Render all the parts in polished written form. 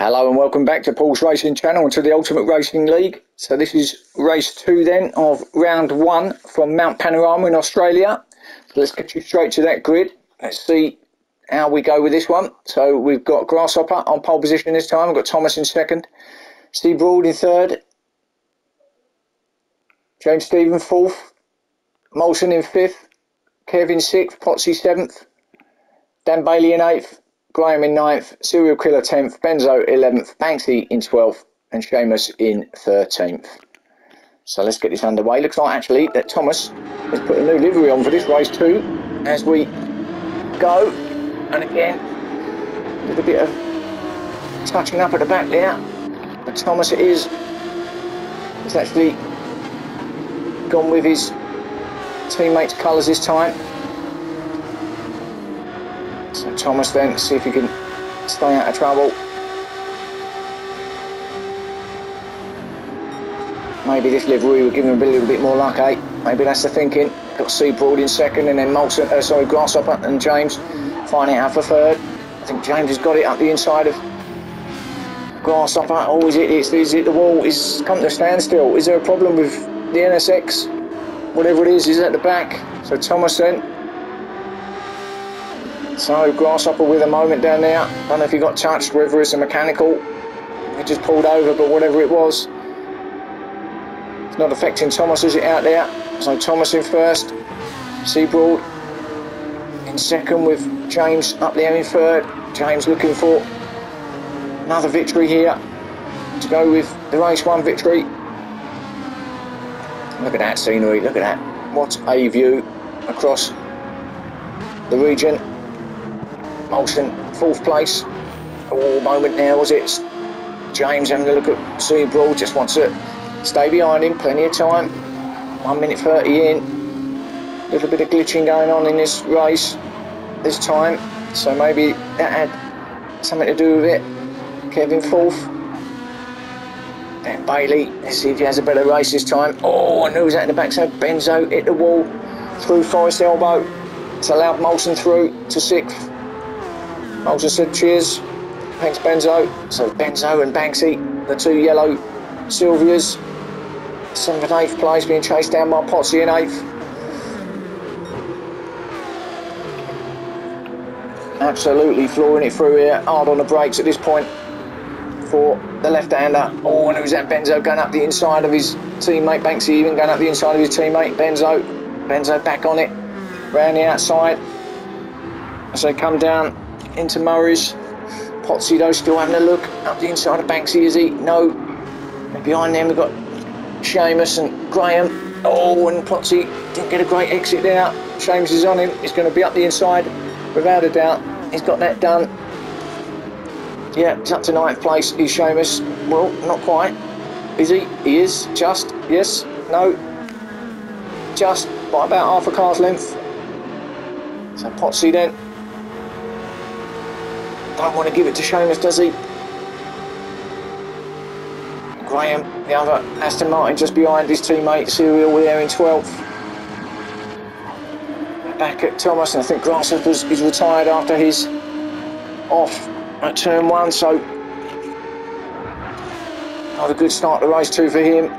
Hello and welcome back to Paul's Racing Channel and to the Ultimate Racing League. So this is race 2 then of round 1 from Mount Panorama in Australia. So let's get you straight to that grid. Let's see how we go with this one. So we've got Grasshopper on pole position this time. We've got Thomas in second, Steve Broad in third, James Stephen fourth, Molson in fifth, Kevin sixth, Potsy seventh, Dan Bailey in eighth, Graham in 9th, Serial Killer 10th, Benzo 11th, Banksy in 12th and Seamus in 13th. So let's get this underway. Looks like actually that Thomas has put a new livery on for this race 2 as we go. And again, a little bit of touching up at the back there. But Thomas it is. He's actually gone with his teammates' colours this time. So Thomas then, see if he can stay out of trouble. Maybe this livery will give him a little bit more luck, eh? Maybe that's the thinking. Got Seabroad in second and then Molson, Grasshopper and James finding out for third. I think James has got it up the inside of Grasshopper. Oh, is it the wall? Is come to a standstill. Is there a problem with the NSX? Whatever it is at the back. So Thomas then. So Grasshopper with a moment down there. I don't know if he got touched, whether it's a mechanical. He just pulled over, but whatever it was, it's not affecting Thomas, is it, out there? So Thomas in first, Seabroad in second with James up there in third. James looking for another victory here to go with the race 1 victory. Look at that scenery, look at that. What a view across the region. Molson, 4th place. Oh, moment now, was it? James having a look at Seabroad, just wants to stay behind him, plenty of time. 1 minute 30 in. A little bit of glitching going on in this race this time, so maybe that had something to do with it. Kevin 4th. Dan Bailey, let's see if he has a better race this time. Oh, I knew he was out in the back, so Benzo hit the wall through Forest Elbow. It's allowed Molson through to 6th. Molson said cheers, thanks Benzo. So Benzo and Banksy, the 2 yellow Sylvias. 7th and 8th place being chased down by Potsy in 8th. Absolutely flooring it through here, hard on the brakes at this point for the left-hander. Oh, and who's that? Benzo going up the inside of his teammate. Banksy even going up the inside of his teammate. Benzo back on it, round the outside as they come down into Murray's. Potsy though still having a look up the inside of Banksy, is he? No. And behind them we've got Seamus and Graham. Oh, and Potsy didn't get a great exit there. Seamus is on him. He's going to be up the inside without a doubt. He's got that done. Yeah, he's up to 9th place. Is Seamus? Well, not quite. Is he? He is. Just. Yes. No. Just by about half a car's length. So Potsy then. Don't want to give it to Seamus, does he? Graham, the other Aston Martin, just behind his teammate Serial there in 12th. Back at Thomas, and I think Grasshopper is retired after his off at turn 1, so not a good start to race 2 for him.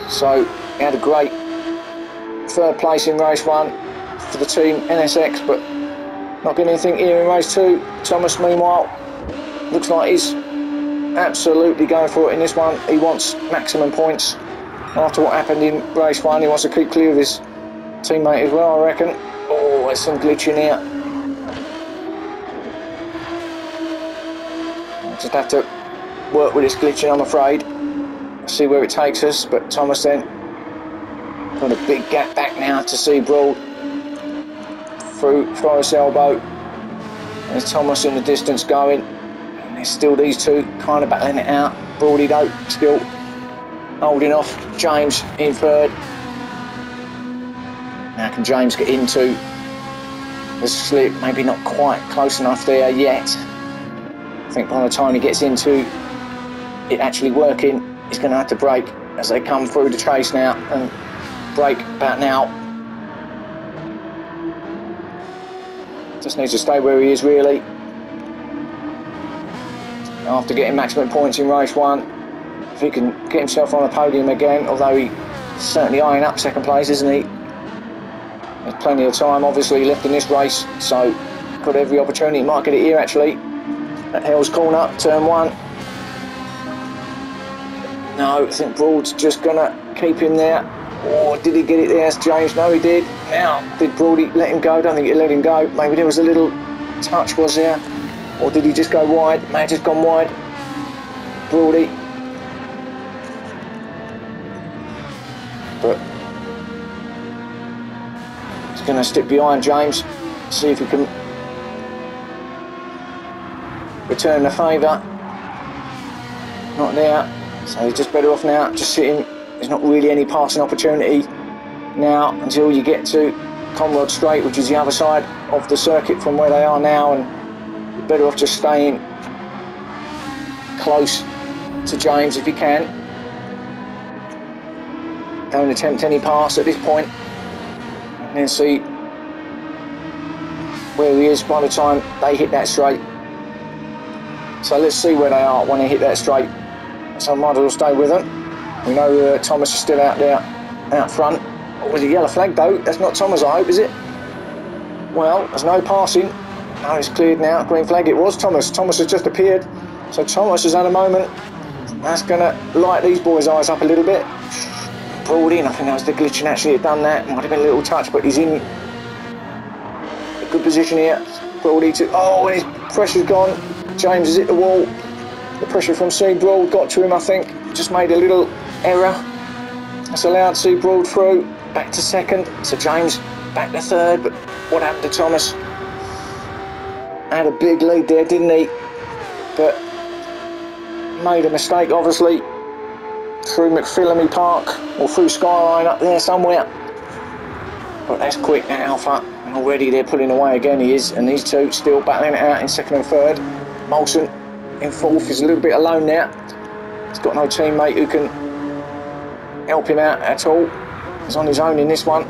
So he had a great 3rd place in race 1 for the team NSX, but not getting anything here in race 2. Thomas, meanwhile, looks like he's absolutely going for it in this one. He wants maximum points. After what happened in race 1, he wants to keep clear of his teammate as well, I reckon. Oh, there's some glitching here. I'll just have to work with this glitching, I'm afraid. See where it takes us, but Thomas then got a big gap back now to Seabroad through Forest Elbow. There's Thomas in the distance going, and there's still these 2 kind of battling it out. Broady though still holding off James in 3rd. Now can James get into the slip? Maybe not quite close enough there yet. I think by the time he gets into it actually working, he's going to have to brake as they come through the chase now, and brake about now. Just needs to stay where he is, really. after getting maximum points in race 1. If he can get himself on the podium again, although he's certainly eyeing up second place, isn't he? There's plenty of time obviously left in this race, so got every opportunity. He might get it here actually. At Hell's Corner, turn 1. No, I think Broad's just gonna keep him there. Or did he get it there? That's James. No, he did. Now, did Brody let him go? I don't think he let him go. Maybe there was a little touch, was there? Or did he just go wide? May have just gone wide. Brody. But he's going to stick behind James. See if he can return the favour. Not there. So he's just better off now. Just sitting. There's not really any passing opportunity now until you get to Conrod Straight, which is the other side of the circuit from where they are now, and you're better off just staying close to James if you can. Don't attempt any pass at this point, and then see where he is by the time they hit that straight. So let's see where they are when they hit that straight. So I might as well stay with them. We know Thomas is still out there, out front. Oh, was it yellow flag though? That's not Thomas, I hope, is it? Well, there's no passing. No, it's cleared now. Green flag, it was Thomas. Thomas has just appeared. So Thomas has had a moment. That's going to light these boys' eyes up a little bit. Broad in, I think that was the glitching actually had done that. Might have been a little touch, but he's in a good position here. Broady to, oh, and his pressure's gone. James has hit the wall. The pressure from C. Broad got to him, I think. Just made a little error. That's allowed C. Broad through. Back to second. So James back to third. But what happened to Thomas? Had a big lead there, didn't he? But made a mistake, obviously, through McPhillamy Park or through Skyline up there somewhere. But that's quick, that Alpha. And already they're pulling away again, he is. And these two still battling it out in second and third. Molson in fourth is a little bit alone now. He's got no teammate who can help him out at all. He's on his own in this one.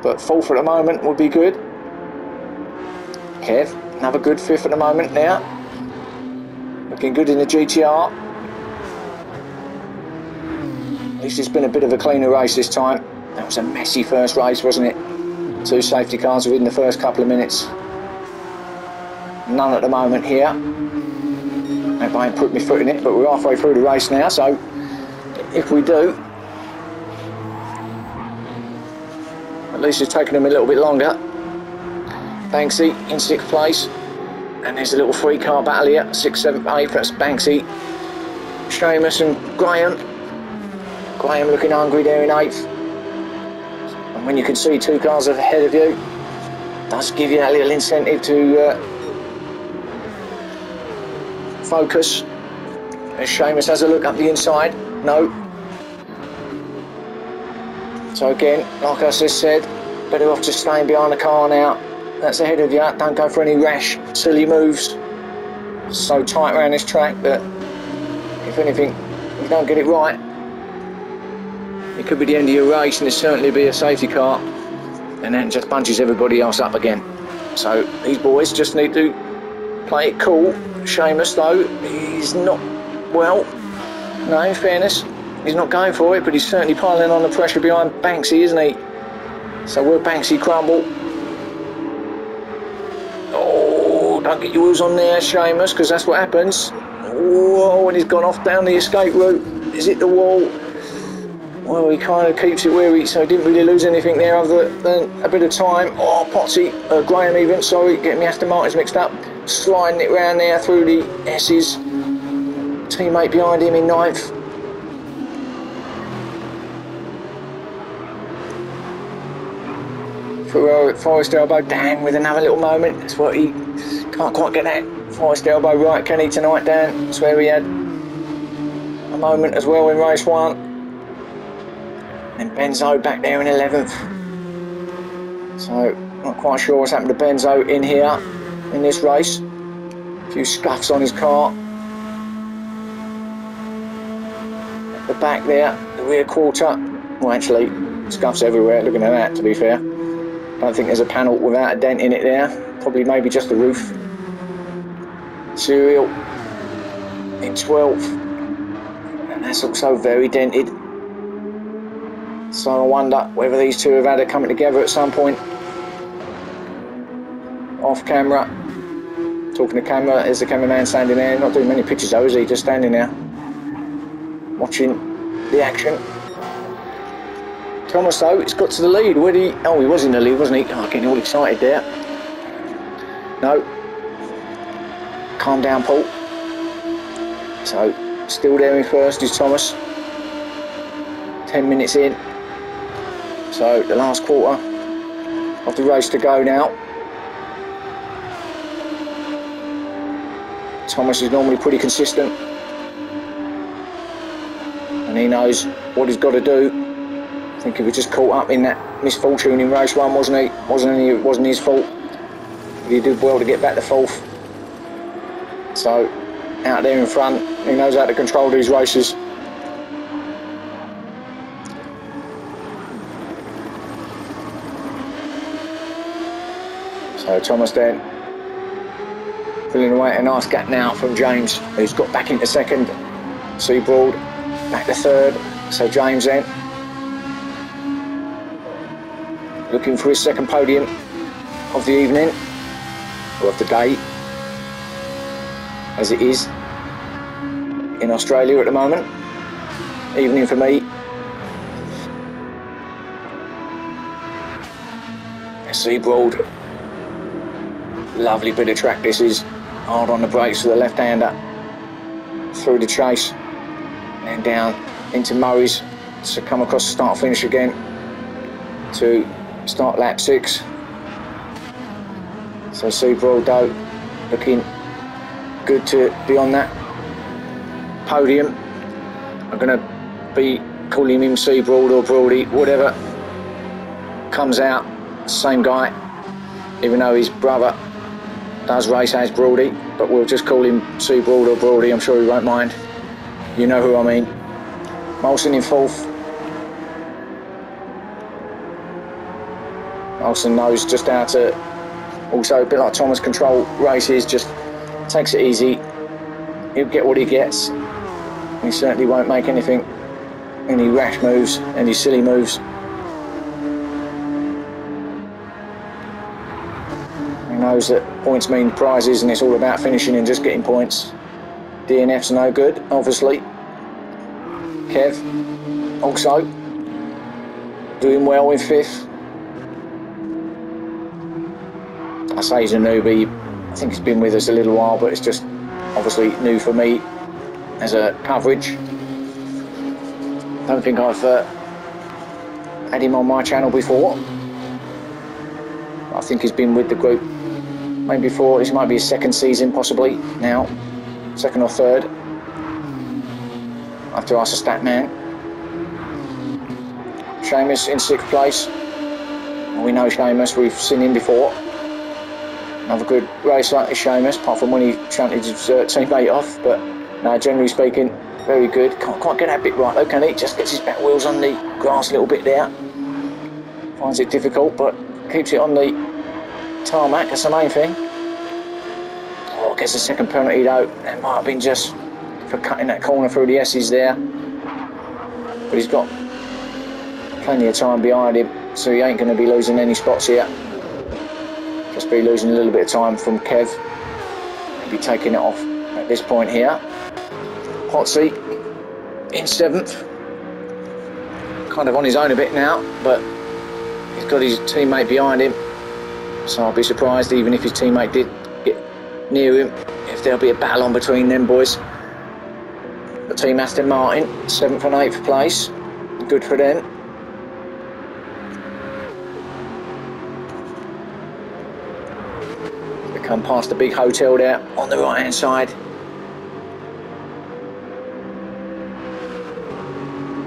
But fourth at the moment would be good. Kev, another good fifth at the moment now. Looking good in the GTR. At least it's been a bit of a cleaner race this time. That was a messy first race, wasn't it? 2 safety cars within the first couple of minutes. None at the moment here. Hope I ain't put my foot in it, but we're halfway through the race now, so if we do, at least it's taken them a little bit longer. Banksy in 6th place, and there's a little 3-car battle here, 6th, 7th, 8th. That's Banksy, Seamus and Graham. Graham looking hungry there in 8th. And when you can see 2 cars ahead of you, it does give you that little incentive to focus. As Seamus has a look up the inside, no. So again, like I just said, better off just staying behind the car now. That's ahead of you. Don't go for any rash, silly moves. It's so tight around this track that if anything, if you don't get it right, it could be the end of your race, and there'll certainly be a safety car, and then just bunches everybody else up again. So these boys just need to play it cool. Seamus though, he's not, well, no, in fairness, he's not going for it, but he's certainly piling on the pressure behind Banksy, isn't he? So will Banksy crumble? Oh, don't get your wheels on there, Seamus, because that's what happens. Whoa, and he's gone off down the escape route. He's hit the wall. Well, he kind of keeps it where so he didn't really lose anything there other than a bit of time. Oh, Potsy, Graham even, sorry, getting the Aston Martins mixed up. Sliding it round there through the S's. Teammate behind him in 9th. For Forest Elbow, Dan with another little moment. That's what he can't quite get that Forest Elbow right, can he, tonight, Dan? That's where he had a moment as well in race 1. And Benzo back there in 11th. So, not quite sure what's happened to Benzo in here in this race. A few scuffs on his car. At the back there, the rear quarter. Well, actually, scuffs everywhere, looking at that, to be fair. Don't think there's a panel without a dent in it there. Probably maybe just the roof. Cyril in 12th, and that's also very dented. So I wonder whether these two have had a coming together at some point. Off camera, talking to camera, is the cameraman standing there, not doing many pictures though, is he? Just standing there, watching the action. Thomas though, he's got to the lead. Where did he? Oh, he was in the lead, wasn't he? Oh, getting all excited there. No. Calm down, Paul. So, still there in first is Thomas. 10 minutes in. So, the last quarter of the race to go now. Thomas is normally pretty consistent. And he knows what he's got to do. I think he was just caught up in that misfortune in race 1, wasn't he? It wasn't his fault. But he did well to get back to 4th. So, out there in front, he knows how to control these races. So Thomas then filling away a nice gap now from James, who's got back into 2nd. Seabroad back to 3rd. So James then looking for his 2nd podium of the evening, or of the day, as it is in Australia at the moment. Evening for me. Seabroad, lovely bit of track this is. Hard on the brakes for the left-hander. Through the chase and down into Murray's to come across the start finish again to start lap 6. So Seabroad though looking good to be on that podium. I'm going to be calling him Seabroad or Broady, whatever comes out, same guy, even though his brother does race as Broady, but we'll just call him Seabroad or Broady. I'm sure he won't mind. You know who I mean. Molson in 4th. Molson knows just how to, also a bit like Thomas, control races, just takes it easy. He'll get what he gets. He certainly won't make any rash moves, any silly moves. He knows that points mean prizes and it's all about finishing and just getting points. DNF's no good, obviously. Kev also doing well in 5th. I say he's a newbie. I think he's been with us a little while, but it's just obviously new for me as a coverage. Don't think I've had him on my channel before. I think he's been with the group maybe before. This might be his 2nd season possibly now, 2nd or 3rd. I have to ask the stat man. Seamus in 6th place. Well, we know Seamus, we've seen him before. Another good racer is Seamus, apart from when he shunted his teammate off, but no, generally speaking, very good. Can't quite get that bit right though, can he? Just gets his back wheels on the grass a little bit there. Finds it difficult, but keeps it on the tarmac, that's the main thing. Oh, gets a 2nd penalty though. That might have been just for cutting that corner through the S's there. But he's got plenty of time behind him, so he ain't going to be losing any spots here. Just be losing a little bit of time from Kev. He'll be taking it off at this point here. Hotsy in 7th. Kind of on his own a bit now, but he's got his teammate behind him. So I'll be surprised even if his teammate did get near him, if there'll be a battle on between them boys. The team Aston Martin, 7th and 8th place. Good for them. Come past the big hotel there on the right hand side.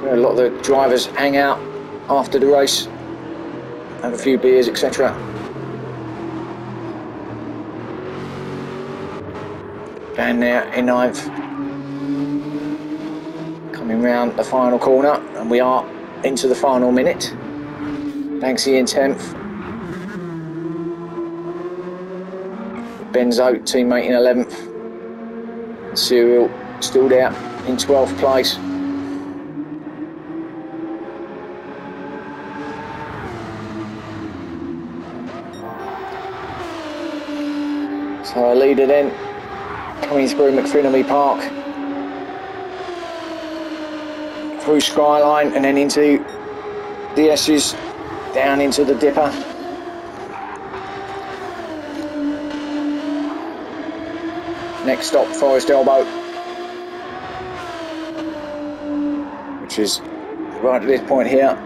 Where a lot of the drivers hang out after the race, have a few beers, etc. Down there in 9th, coming round the final corner, and we are into the final minute. Banksy in 10th. Benzo, teammate in 11th. Cyril still there in 12th place. So our leader then coming through McPhillamy Park, through Skyline and then into the S's, down into the Dipper. Next stop, Forest Elbow, which is right at this point here.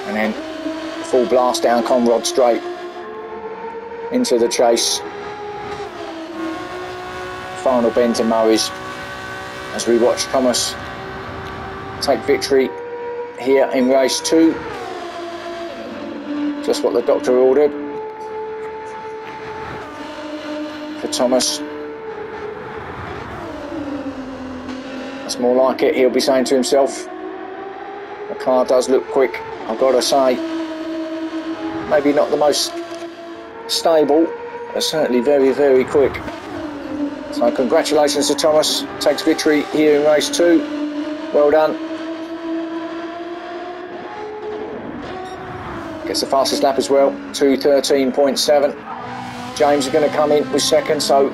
And then full blast down Conrod Straight into the chase. Final bend to Murray's as we watch Thomas take victory here in race 2. Just what the doctor ordered for Thomas. That's more like it, he'll be saying to himself. The car does look quick, I've got to say. Maybe not the most stable, but certainly very, very quick. So congratulations to Thomas, takes victory here in race 2. Well done. Gets the fastest lap as well, 2:13.7. James is going to come in with second, so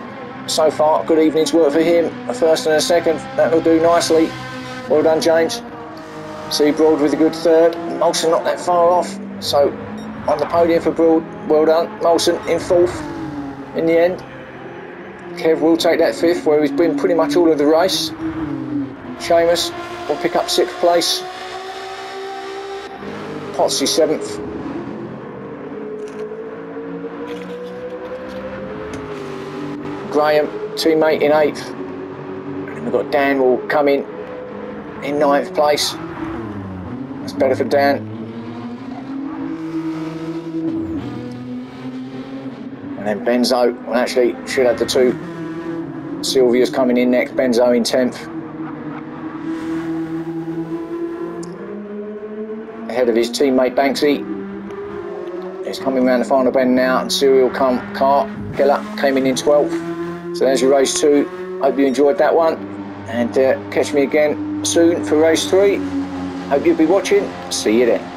far good evening's work for him. A first and a second, that'll do nicely. Well done, James. Broad with a good third. Molson not that far off, so on the podium for Broad. Well done, Molson in 4th in the end. Kev will take that 5th, where he's been pretty much all of the race. Seamus will pick up 6th place. Potsy 7th. Graham, teammate, in 8th. And we've got Dan will come in 9th place. That's better for Dan. And then Benzo, well actually should have the 2. Sylvia's coming in next, Benzo in 10th. Ahead of his teammate Banksy. He's coming around the final bend now, and Serial car Keller came in 12th. So there's your race 2. Hope you enjoyed that one, and catch me again soon for race 3. Hope you'll be watching. See you then.